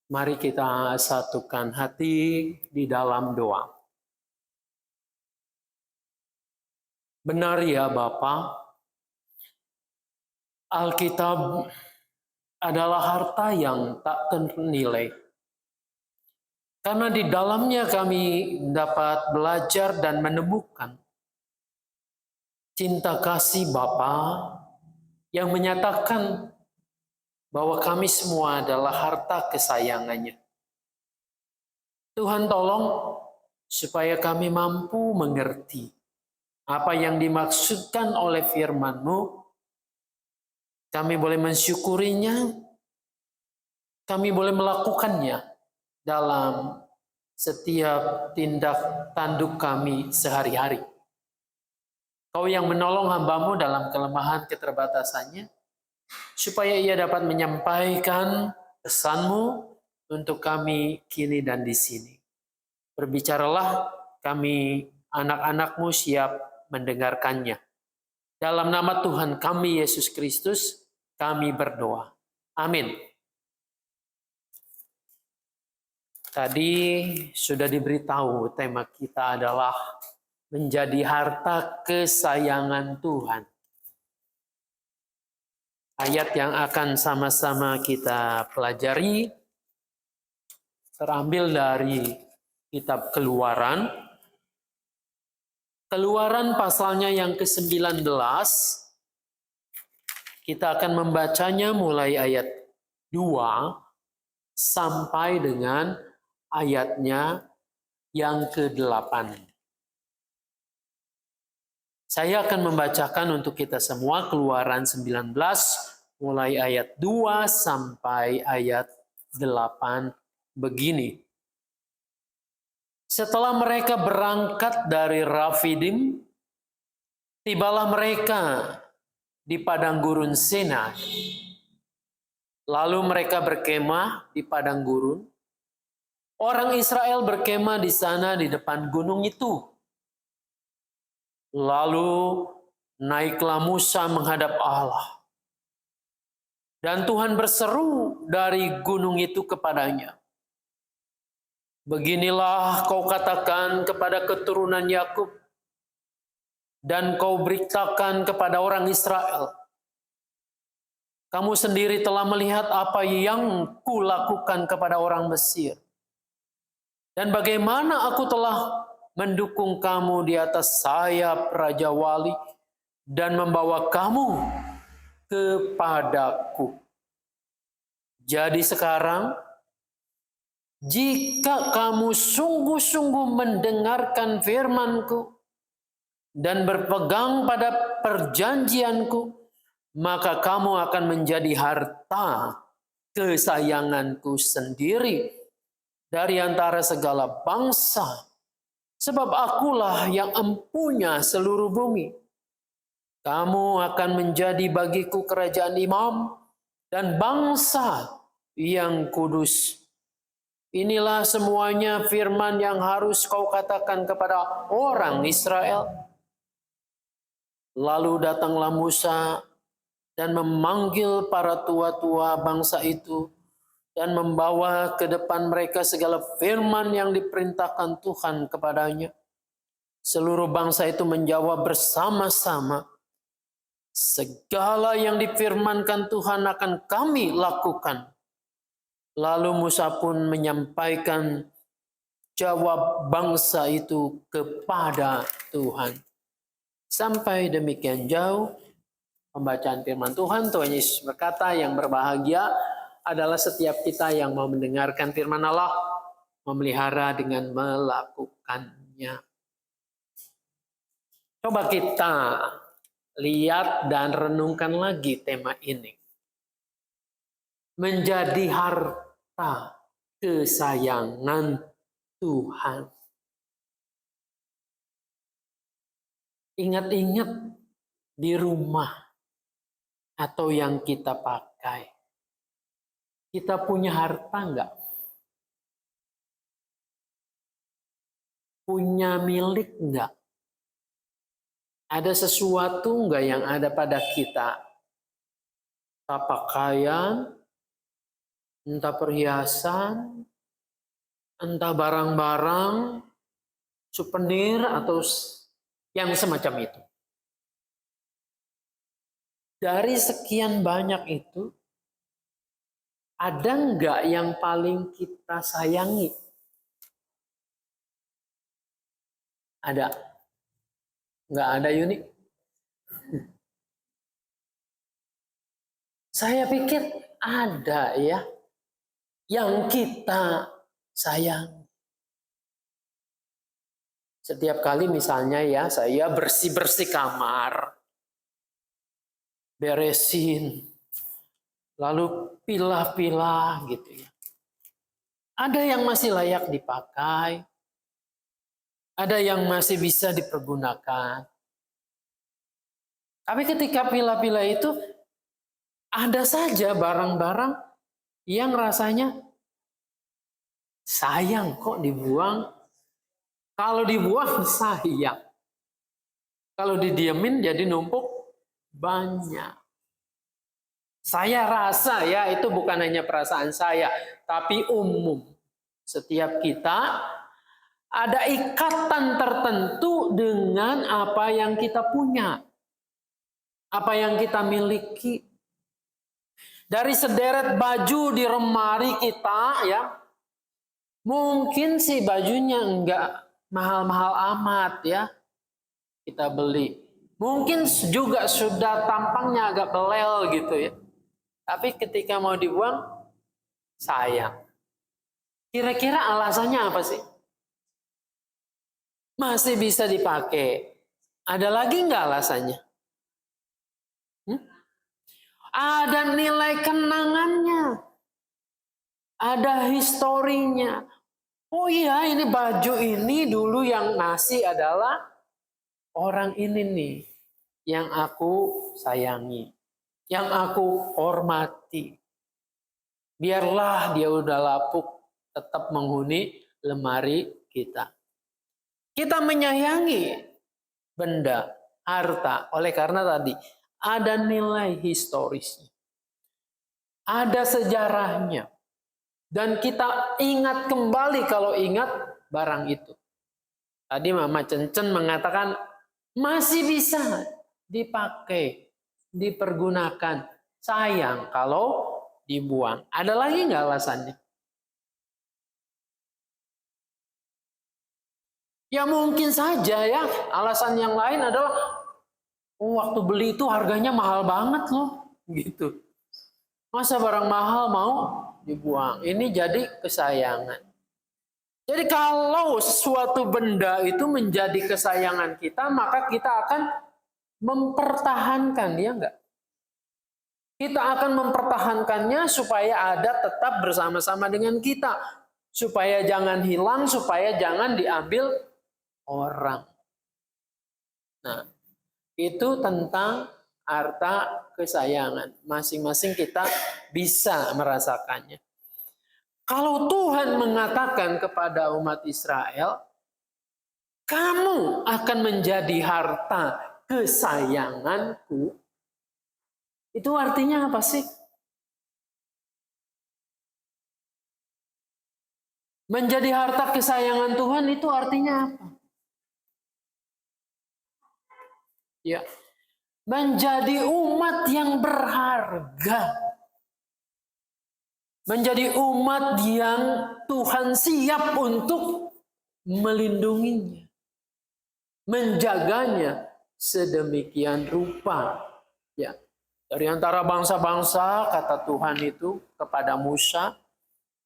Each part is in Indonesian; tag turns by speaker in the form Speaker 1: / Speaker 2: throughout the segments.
Speaker 1: Mari kita satukan hati di dalam doa. Benar ya Bapa, Alkitab adalah harta yang tak ternilai. Karena di dalamnya kami dapat belajar dan menemukan cinta kasih Bapa yang menyatakan bahwa kami semua adalah harta kesayangannya. Tuhan tolong supaya kami mampu mengerti apa yang dimaksudkan oleh firman-Mu. Kami boleh mensyukurinya, kami boleh melakukannya dalam setiap tindak tanduk kami sehari-hari. Kau yang menolong hamba-Mu dalam kelemahan keterbatasannya, supaya ia dapat menyampaikan pesan-Mu untuk kami kini dan di sini. Berbicaralah, kami anak-anak-Mu siap mendengarkannya. Dalam nama Tuhan kami Yesus Kristus, kami berdoa. Amin. Tadi sudah diberitahu tema kita adalah menjadi harta kesayangan Tuhan. Ayat yang akan sama-sama kita pelajari terambil dari kitab Keluaran. Keluaran pasalnya yang ke-19. Kita akan membacanya mulai ayat 2 sampai dengan ayatnya yang ke-8. Saya akan membacakan untuk kita semua Keluaran 19 mulai ayat 2 sampai ayat 8 begini. Setelah mereka berangkat dari Rafidim, tibalah mereka di padang gurun Sinai. Lalu mereka berkemah di padang gurun. Orang Israel berkemah di sana di depan gunung itu. Lalu naiklah Musa menghadap Allah. Dan Tuhan berseru dari gunung itu kepadanya. Beginilah kau katakan kepada keturunan Yakub, dan kau beritakan kepada orang Israel. Kamu sendiri telah melihat apa yang kulakukan kepada orang Mesir. Dan bagaimana aku telah mendukung kamu di atas sayap Raja Wali dan membawa kamu kepadaku. Jadi sekarang, jika kamu sungguh-sungguh mendengarkan firman-Ku dan berpegang pada perjanjian-Ku, maka kamu akan menjadi harta kesayangan-Ku sendiri dari antara segala bangsa, sebab akulah yang empunya seluruh bumi. Kamu akan menjadi bagiku kerajaan imam dan bangsa yang kudus. Inilah semuanya firman yang harus kau katakan kepada orang Israel. Lalu datanglah Musa dan memanggil para tua-tua bangsa itu dan membawa ke depan mereka segala firman yang diperintahkan Tuhan kepadanya. Seluruh bangsa itu menjawab bersama-sama, segala yang difirmankan Tuhan akan kami lakukan. Lalu Musa pun menyampaikan jawab bangsa itu kepada Tuhan. Sampai demikian jauh pembacaan firman Tuhan. Tuhan Yesus berkata, yang berbahagia adalah setiap kita yang mau mendengarkan firman Allah, memelihara dengan melakukannya. Coba kita lihat dan renungkan lagi tema ini. Menjadi harta kesayangan Tuhan. Ingat-ingat di rumah atau yang kita pakai. Kita punya harta enggak? Punya milik enggak? Ada sesuatu enggak yang ada pada kita? Pakaian, entah perhiasan, entah barang-barang, souvenir atau yang semacam itu. Dari sekian banyak itu, ada nggak yang paling kita sayangi? Ada? Nggak ada, Yuni? Saya pikir ada ya yang kita sayang. Setiap kali misalnya ya saya bersih-bersih kamar, beresin, lalu pilah-pilah gitu ya. Ada yang masih layak dipakai, ada yang masih bisa dipergunakan. Tapi ketika pilah-pilah itu ada saja barang-barang yang rasanya sayang kok dibuang. Kalau dibuang sayang. Kalau didiemin jadi numpuk banyak. Saya rasa ya itu bukan hanya perasaan saya, tapi umum. Setiap kita ada ikatan tertentu dengan apa yang kita punya. Apa yang kita miliki. Dari sederet baju di lemari kita ya, mungkin sih bajunya enggak mahal-mahal amat ya, kita beli. Mungkin juga sudah tampangnya agak belel gitu ya. Tapi ketika mau dibuang, sayang. Kira-kira alasannya apa sih? Masih bisa dipakai. Ada lagi nggak alasannya? Ada nilai kenangannya. Ada historinya. Oh iya, ini baju ini dulu yang ngasih adalah orang ini nih. Yang aku sayangi. Yang aku hormati. Biarlah dia udah lapuk, tetap menghuni lemari kita. Kita menyayangi benda, harta. Oleh karena tadi, ada nilai historisnya. Ada sejarahnya. Dan kita ingat kembali kalau ingat barang itu. Tadi Mama Cencen mengatakan masih bisa dipakai, dipergunakan. Sayang kalau dibuang. Ada lagi nggak alasannya? Ya mungkin saja ya. Alasan yang lain adalah waktu beli itu harganya mahal banget loh. Gitu. Masa barang mahal mau dibuang? Ini jadi kesayangan. Jadi kalau sesuatu benda itu menjadi kesayangan kita, maka kita akan mempertahankan, ya enggak? Kita akan mempertahankannya supaya ada tetap bersama-sama dengan kita. Supaya jangan hilang, supaya jangan diambil orang. Nah, itu tentang harta kesayangan. Masing-masing kita bisa merasakannya. Kalau Tuhan mengatakan kepada umat Israel, kamu akan menjadi harta kesayanganku. Itu artinya apa sih? Menjadi harta kesayangan Tuhan itu artinya apa? Ya, menjadi umat yang berharga. Menjadi umat yang Tuhan siap untuk melindunginya. Menjaganya sedemikian rupa. Ya. Dari antara bangsa-bangsa, kata Tuhan itu kepada Musa,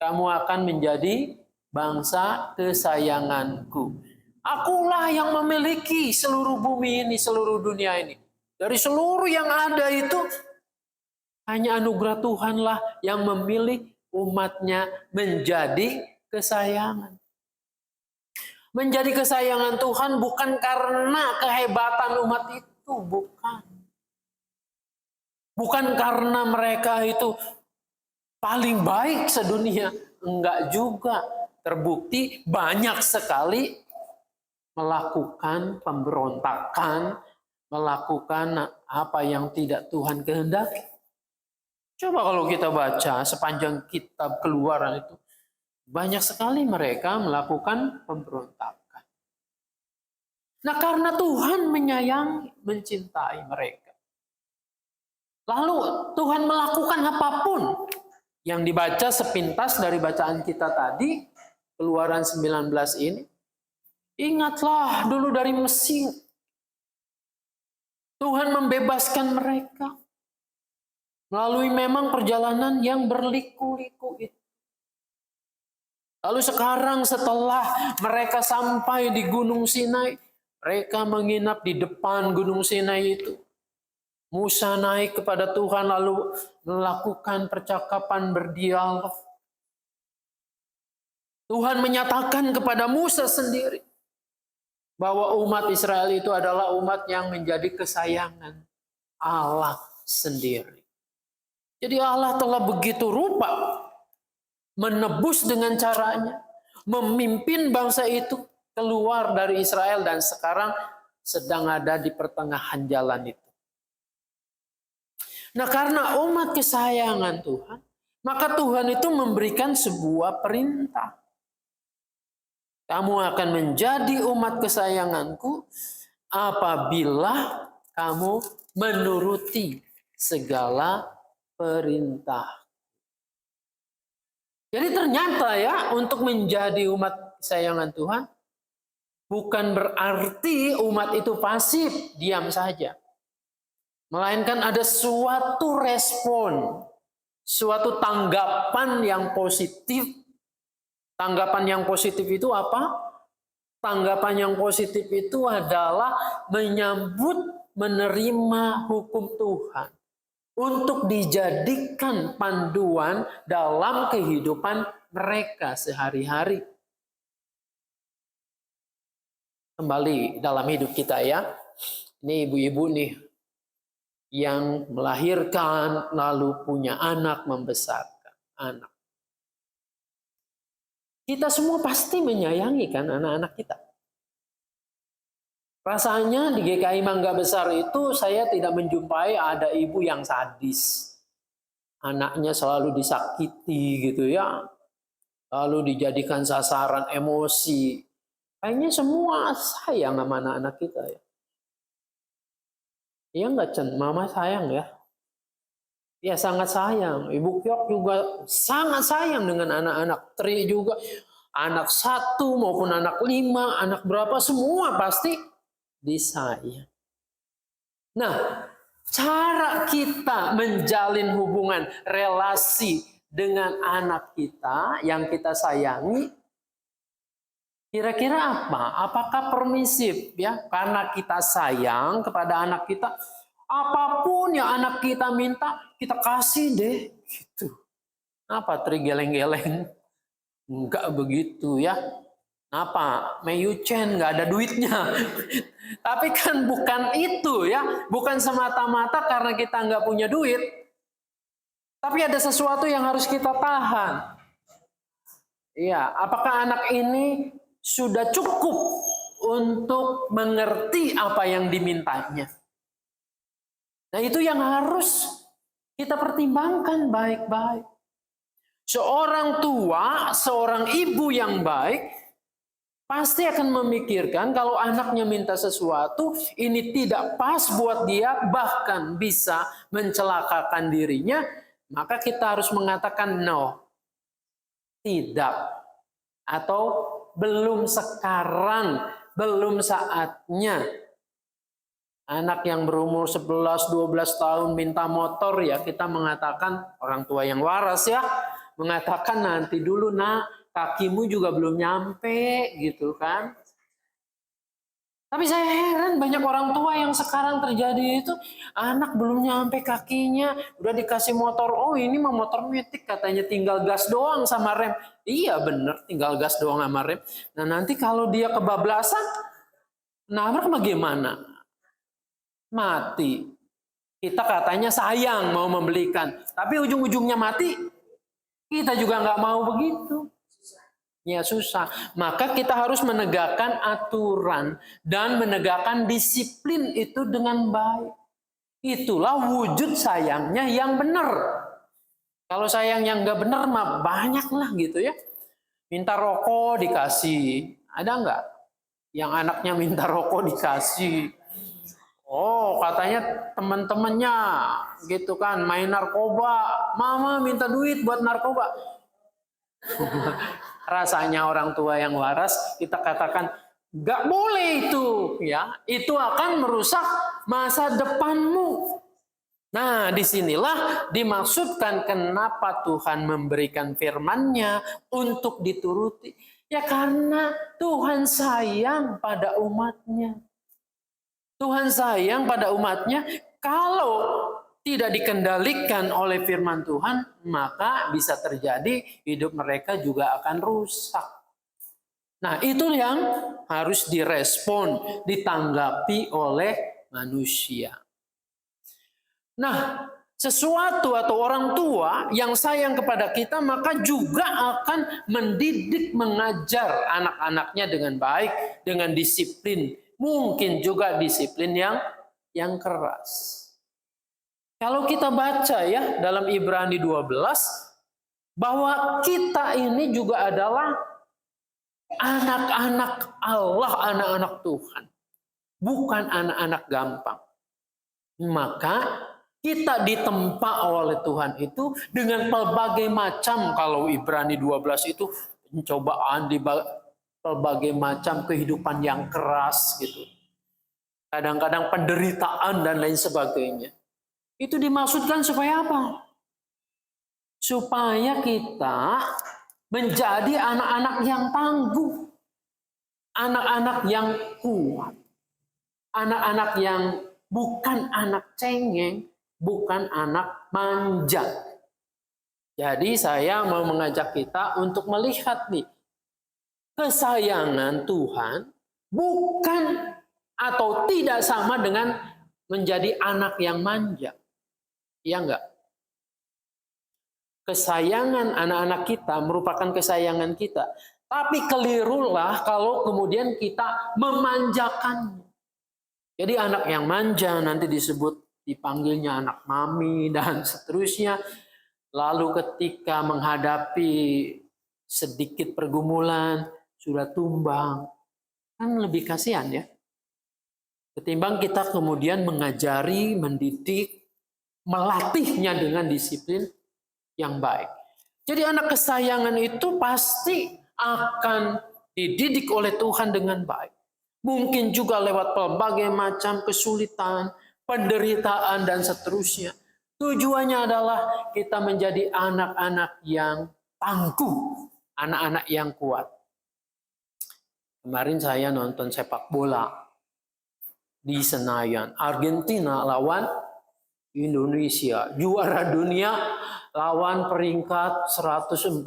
Speaker 1: kamu akan menjadi bangsa kesayanganku. Akulah yang memiliki seluruh bumi ini, seluruh dunia ini. Dari seluruh yang ada itu, hanya anugerah Tuhanlah yang memilih umatnya menjadi kesayangan. Menjadi kesayangan Tuhan bukan karena kehebatan umat itu, bukan. Bukan karena mereka itu paling baik sedunia. Enggak juga. Terbukti banyak sekali melakukan pemberontakan, melakukan apa yang tidak Tuhan kehendaki. Coba kalau kita baca sepanjang kitab Keluaran itu, banyak sekali mereka melakukan pemberontakan. Nah, karena Tuhan menyayangi, mencintai mereka. Lalu Tuhan melakukan apapun yang dibaca sepintas dari bacaan kita tadi, Keluaran 19 ini. Ingatlah dulu dari Mesir. Tuhan membebaskan mereka. Melalui memang perjalanan yang berliku-liku itu. Lalu sekarang setelah mereka sampai di Gunung Sinai, mereka menginap di depan Gunung Sinai itu. Musa naik kepada Tuhan lalu melakukan percakapan berdialog. Tuhan menyatakan kepada Musa sendiri bahwa umat Israel itu adalah umat yang menjadi kesayangan Allah sendiri. Jadi Allah telah begitu rupa menebus dengan caranya, memimpin bangsa itu keluar dari Israel dan sekarang sedang ada di pertengahan jalan itu. Nah, karena umat kesayangan Tuhan, maka Tuhan itu memberikan sebuah perintah. Kamu akan menjadi umat kesayanganku apabila kamu menuruti segala perintah. Jadi ternyata ya, untuk menjadi umat kesayangan Tuhan bukan berarti umat itu pasif, diam saja. Melainkan ada suatu respon, suatu tanggapan yang positif. Tanggapan yang positif itu apa? Tanggapan yang positif itu adalah menyambut, menerima hukum Tuhan untuk dijadikan panduan dalam kehidupan mereka sehari-hari. Kembali dalam hidup kita ya. Ini ibu-ibu nih yang melahirkan lalu punya anak, membesarkan anak. Kita semua pasti menyayangi kan anak-anak kita. Rasanya di GKI Mangga Besar itu saya tidak menjumpai ada ibu yang sadis. Anaknya selalu disakiti gitu ya. Lalu dijadikan sasaran emosi. Kayaknya semua sayang sama anak-anak kita ya. Iya nggak Cen? Mama sayang ya. Ya sangat sayang. Ibu Kyok juga sangat sayang dengan anak-anak. Tri juga. Anak 1 maupun anak 5, anak berapa semua pasti disayang. Nah, cara kita menjalin hubungan relasi dengan anak kita yang kita sayangi, kira-kira apa? Apakah permisif ya? Karena kita sayang kepada anak kita, apapun yang anak kita minta, kita kasih deh. Gitu. Apa geleng-geleng? Enggak begitu ya. Apa? Mayu Chen nggak ada duitnya. Tapi kan bukan itu ya. Bukan semata-mata karena kita nggak punya duit. Tapi ada sesuatu yang harus kita tahan. Iya, apakah anak ini sudah cukup untuk mengerti apa yang dimintanya? Nah, itu yang harus kita pertimbangkan baik-baik. Seorang tua, seorang ibu yang baik pasti akan memikirkan kalau anaknya minta sesuatu, ini tidak pas buat dia, bahkan bisa mencelakakan dirinya, maka kita harus mengatakan no, tidak, atau belum sekarang, belum saatnya. Anak yang berumur 11-12 tahun minta motor, ya kita mengatakan, orang tua yang waras ya, mengatakan nanti dulu nak, kakimu juga belum nyampe gitu kan. Tapi saya heran banyak orang tua yang sekarang terjadi itu, anak belum nyampe kakinya, udah dikasih motor, oh ini mah motor metik katanya tinggal gas doang sama rem. Iya bener, tinggal gas doang sama rem. Nah nanti kalau dia kebablasan, nabrak bagaimana? Mati. Kita katanya sayang mau membelikan, tapi ujung-ujungnya mati. Kita juga nggak mau begitu. Ya susah. Maka kita harus menegakkan aturan dan menegakkan disiplin itu dengan baik. Itulah wujud sayangnya yang benar. Kalau sayang yang nggak benar mah banyak lah gitu ya. Minta rokok dikasih. Ada nggak yang anaknya minta rokok dikasih? Oh, katanya teman-temannya gitu kan main narkoba. Mama minta duit buat narkoba. Rasanya orang tua yang waras kita katakan nggak boleh itu ya. Itu akan merusak masa depanmu. Nah, disinilah dimaksudkan kenapa Tuhan memberikan firman-Nya untuk dituruti. Ya karena Tuhan sayang pada umat-Nya. Tuhan sayang pada umat-Nya. Kalau tidak dikendalikan oleh firman Tuhan, maka bisa terjadi hidup mereka juga akan rusak. Nah, itu yang harus direspon, ditanggapi oleh manusia. Nah, sesuatu atau orang tua yang sayang kepada kita maka juga akan mendidik, mengajar anak-anaknya dengan baik, dengan disiplin. Mungkin juga disiplin yang keras. Kalau kita baca ya dalam Ibrani 12 bahwa kita ini juga adalah anak-anak Allah, anak-anak Tuhan. Bukan anak-anak gampang. Maka kita ditempa oleh Tuhan itu dengan pelbagai macam, kalau Ibrani 12 itu pencobaan di pelbagai macam kehidupan yang keras gitu. Kadang-kadang penderitaan dan lain sebagainya. Itu dimaksudkan supaya apa? Supaya kita menjadi anak-anak yang tangguh. Anak-anak yang kuat. Anak-anak yang bukan anak cengeng, bukan anak manja. Jadi saya mau mengajak kita untuk melihat nih, kesayangan Tuhan bukan atau tidak sama dengan menjadi anak yang manja. Iya enggak? Kesayangan anak-anak kita merupakan kesayangan kita. Tapi kelirulah kalau kemudian kita memanjakannya. Jadi anak yang manja nanti disebut dipanggilnya anak mami dan seterusnya. Lalu ketika menghadapi sedikit pergumulan sudah tumbang. Kan lebih kasihan ya. Ketimbang kita kemudian mengajari, mendidik, melatihnya dengan disiplin yang baik. Jadi anak kesayangan itu pasti akan dididik oleh Tuhan dengan baik. Mungkin juga lewat pelbagai macam kesulitan, penderitaan, dan seterusnya. Tujuannya adalah kita menjadi anak-anak yang tangguh, anak-anak yang kuat. Kemarin saya nonton sepak bola di Senayan. Argentina lawan Indonesia. Juara dunia lawan peringkat 149.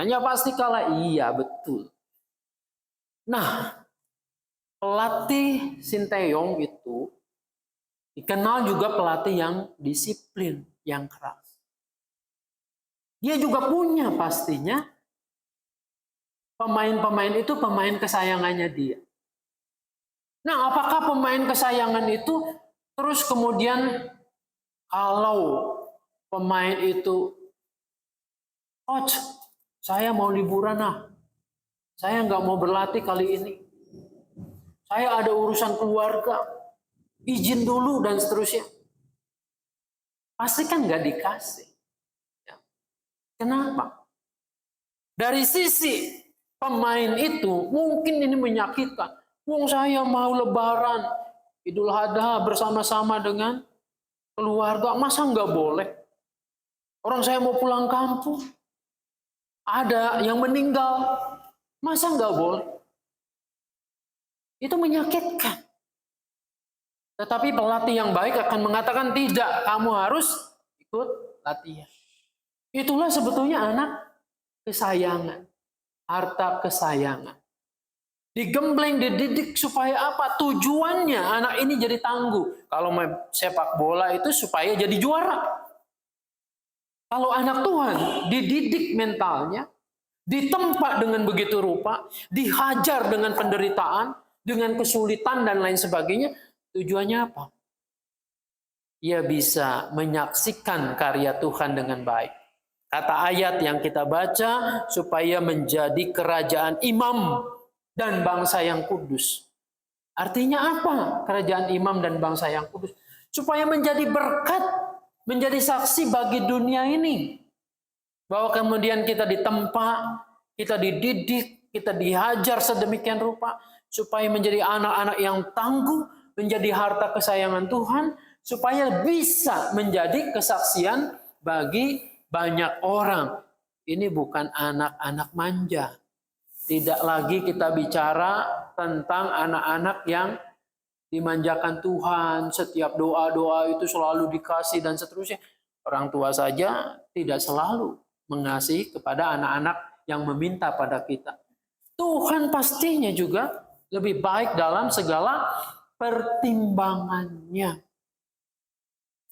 Speaker 1: Ya pasti kalah. Iya, betul. Nah, pelatih Sinteyong itu dikenal juga pelatih yang disiplin, yang keras. Dia juga punya pastinya pemain-pemain itu pemain kesayangannya dia. Nah, apakah pemain kesayangan itu terus kemudian kalau pemain itu, coach, saya mau liburan saya nggak mau berlatih kali ini. Saya ada urusan keluarga, izin dulu dan seterusnya. Pasti kan nggak dikasih. Kenapa? Dari sisi pemain itu mungkin ini menyakitkan. Wong saya mau lebaran, Idul Adha bersama-sama dengan keluarga, masa nggak boleh? Orang saya mau pulang kampung, ada yang meninggal, masa nggak boleh? Itu menyakitkan. Tetapi pelatih yang baik akan mengatakan tidak, kamu harus ikut latihan. Itulah sebetulnya anak kesayangan, harta kesayangan. Digembleng, dididik supaya apa? Tujuannya anak ini jadi tangguh. Kalau sepak bola itu supaya jadi juara. Kalau anak Tuhan dididik mentalnya, ditempa dengan begitu rupa, dihajar dengan penderitaan, dengan kesulitan dan lain sebagainya, tujuannya apa? Ia bisa menyaksikan karya Tuhan dengan baik. Kata ayat yang kita baca, supaya menjadi kerajaan imam dan bangsa yang kudus. Artinya apa? Kerajaan imam dan bangsa yang kudus. Supaya menjadi berkat, menjadi saksi bagi dunia ini. Bahwa kemudian kita ditempa, kita dididik, kita dihajar sedemikian rupa. Supaya menjadi anak-anak yang tangguh, menjadi harta kesayangan Tuhan. Supaya bisa menjadi kesaksian bagi banyak orang. Ini bukan anak-anak manja. Tidak lagi kita bicara tentang anak-anak yang dimanjakan Tuhan, setiap doa-doa itu selalu dikasih dan seterusnya. Orang tua saja tidak selalu mengasihi kepada anak-anak yang meminta pada kita. Tuhan pastinya juga lebih baik dalam segala pertimbangannya.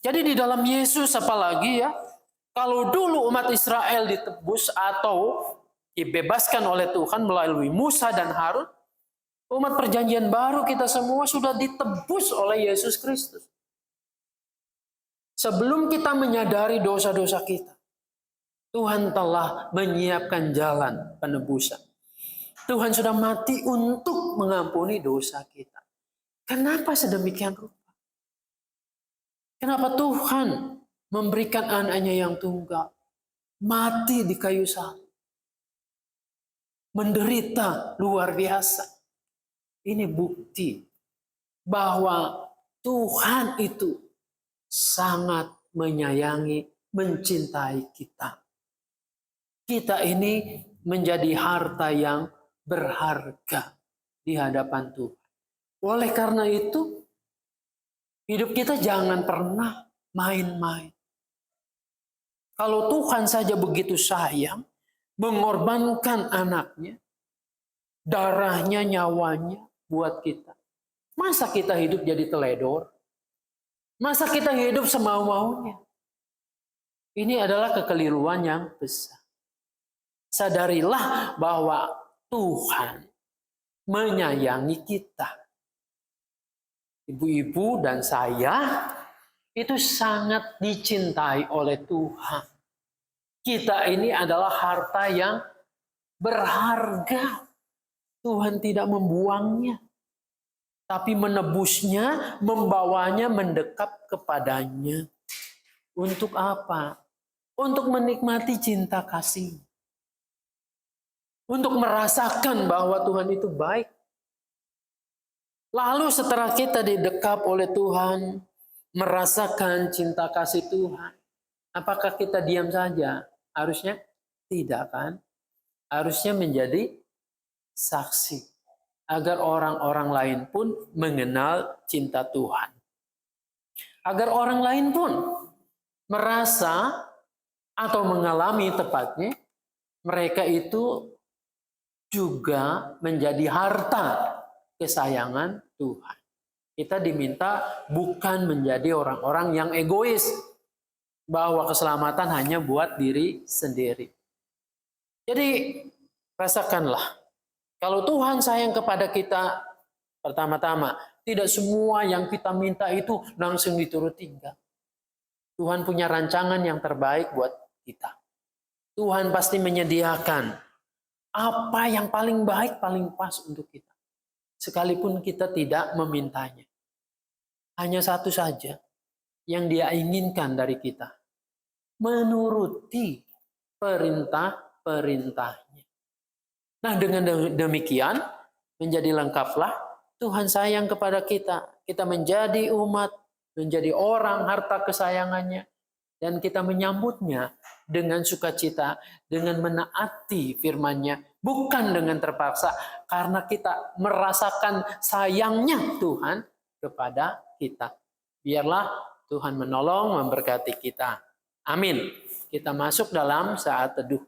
Speaker 1: Jadi di dalam Yesus apalagi ya, kalau dulu umat Israel ditebus atau dibebaskan oleh Tuhan melalui Musa dan Harun, umat perjanjian baru kita semua sudah ditebus oleh Yesus Kristus. Sebelum kita menyadari dosa-dosa kita, Tuhan telah menyiapkan jalan penebusan. Tuhan sudah mati untuk mengampuni dosa kita. Kenapa sedemikian rupa? Kenapa Tuhan memberikan anaknya yang tunggal, mati di kayu salib, menderita luar biasa? Ini bukti bahwa Tuhan itu sangat menyayangi, mencintai kita. Kita ini menjadi harta yang berharga di hadapan Tuhan. Oleh karena itu, hidup kita jangan pernah main-main. Kalau Tuhan saja begitu sayang, mengorbankan anaknya, darahnya, nyawanya buat kita. Masa kita hidup jadi teledor? Masa kita hidup semau-maunya? Ini adalah kekeliruan yang besar. Sadarilah bahwa Tuhan menyayangi kita. Ibu-ibu dan saya itu sangat dicintai oleh Tuhan. Kita ini adalah harta yang berharga. Tuhan tidak membuangnya, tapi menebusnya, membawanya mendekat kepadanya. Untuk apa? Untuk menikmati cinta kasih. Untuk merasakan bahwa Tuhan itu baik. Lalu setelah kita didekap oleh Tuhan, merasakan cinta kasih Tuhan, apakah kita diam saja? Harusnya tidak, kan? Harusnya menjadi saksi agar orang-orang lain pun mengenal cinta Tuhan. Agar orang lain pun merasa atau mengalami tepatnya mereka itu juga menjadi harta kesayangan Tuhan. Kita diminta bukan menjadi orang-orang yang egois, bahwa keselamatan hanya buat diri sendiri. Jadi rasakanlah, kalau Tuhan sayang kepada kita, pertama-tama tidak semua yang kita minta itu langsung dituruti. Enggak. Tuhan punya rancangan yang terbaik buat kita. Tuhan pasti menyediakan apa yang paling baik, paling pas untuk kita. Sekalipun kita tidak memintanya. Hanya satu saja yang Dia inginkan dari kita. Menuruti perintah-perintahnya. Nah, dengan demikian menjadi lengkaplah Tuhan sayang kepada kita. Kita menjadi umat, menjadi orang harta kesayangannya. Dan kita menyambutnya dengan sukacita, dengan menaati firman-Nya. Bukan dengan terpaksa, karena kita merasakan sayangnya Tuhan kepada kita. Biarlah Tuhan menolong, memberkati kita. Amin. Kita masuk dalam saat teduh.